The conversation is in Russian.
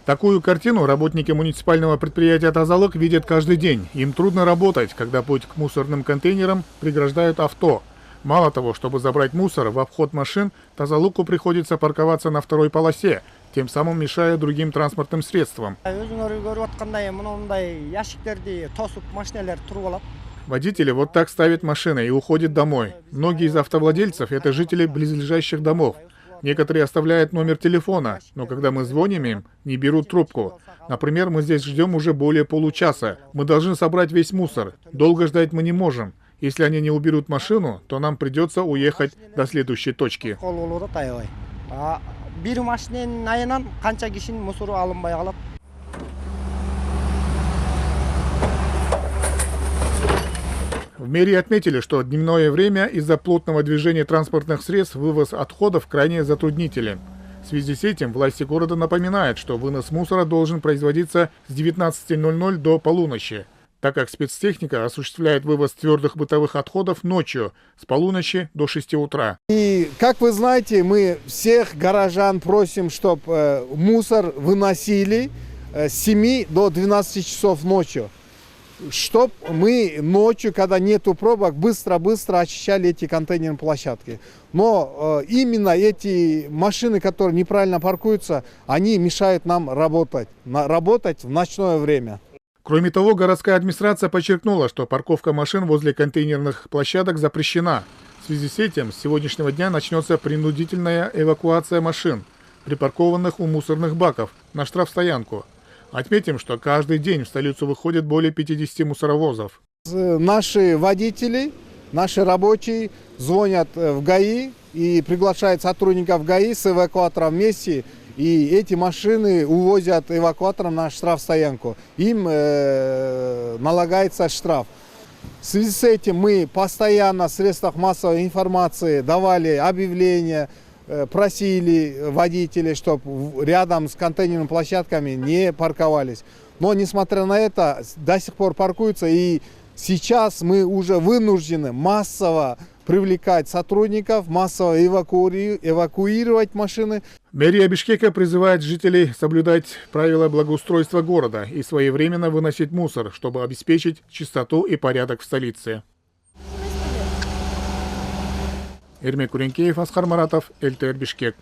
Такую картину работники муниципального предприятия «Тазалык» видят каждый день. Им трудно работать, когда путь к мусорным контейнерам преграждают авто. Мало того, чтобы забрать мусор в обход машин, «Тазалыку» приходится парковаться на второй полосе, тем самым мешая другим транспортным средствам. Водители вот так ставят машины и уходят домой. Многие из автовладельцев – это жители близлежащих домов. Некоторые оставляют номер телефона, но когда мы звоним им, не берут трубку. Например, мы здесь ждем уже более получаса. Мы должны собрать весь мусор. Долго ждать мы не можем. Если они не уберут машину, то нам придется уехать до следующей точки. В мэрии отметили, что дневное время из-за плотного движения транспортных средств вывоз отходов крайне затруднителен. В связи с этим власти города напоминают, что вынос мусора должен производиться с 19:00 до полуночи, так как спецтехника осуществляет вывоз твердых бытовых отходов ночью с полуночи до 6 утра. И, как вы знаете, мы всех горожан просим, чтобы мусор выносили с 7 до 12 часов ночью. Чтобы мы ночью, когда нету пробок, быстро-быстро очищали эти контейнерные площадки. Но именно эти машины, которые неправильно паркуются, они мешают нам работать в ночное время. Кроме того, городская администрация подчеркнула, что парковка машин возле контейнерных площадок запрещена. В связи с этим с сегодняшнего дня начнется принудительная эвакуация машин, припаркованных у мусорных баков, на штрафстоянку. Отметим, что каждый день в столицу выходит более 50 мусоровозов. Наши водители, наши рабочие звонят в ГАИ и приглашают сотрудников ГАИ с эвакуатором вместе. И эти машины увозят эвакуатором на штрафстоянку. Им налагается штраф. В связи с этим мы постоянно в средствах массовой информации давали объявления, просили водителей, чтобы рядом с контейнерными площадками не парковались. Но, несмотря на это, до сих пор паркуются. И сейчас мы уже вынуждены массово привлекать сотрудников, массово эвакуировать машины. Мэрия Бишкека призывает жителей соблюдать правила благоустройства города и своевременно выносить мусор, чтобы обеспечить чистоту и порядок в столице. Эрмек Куренкеев, Асхар Маратов, ЛТР Бишкек.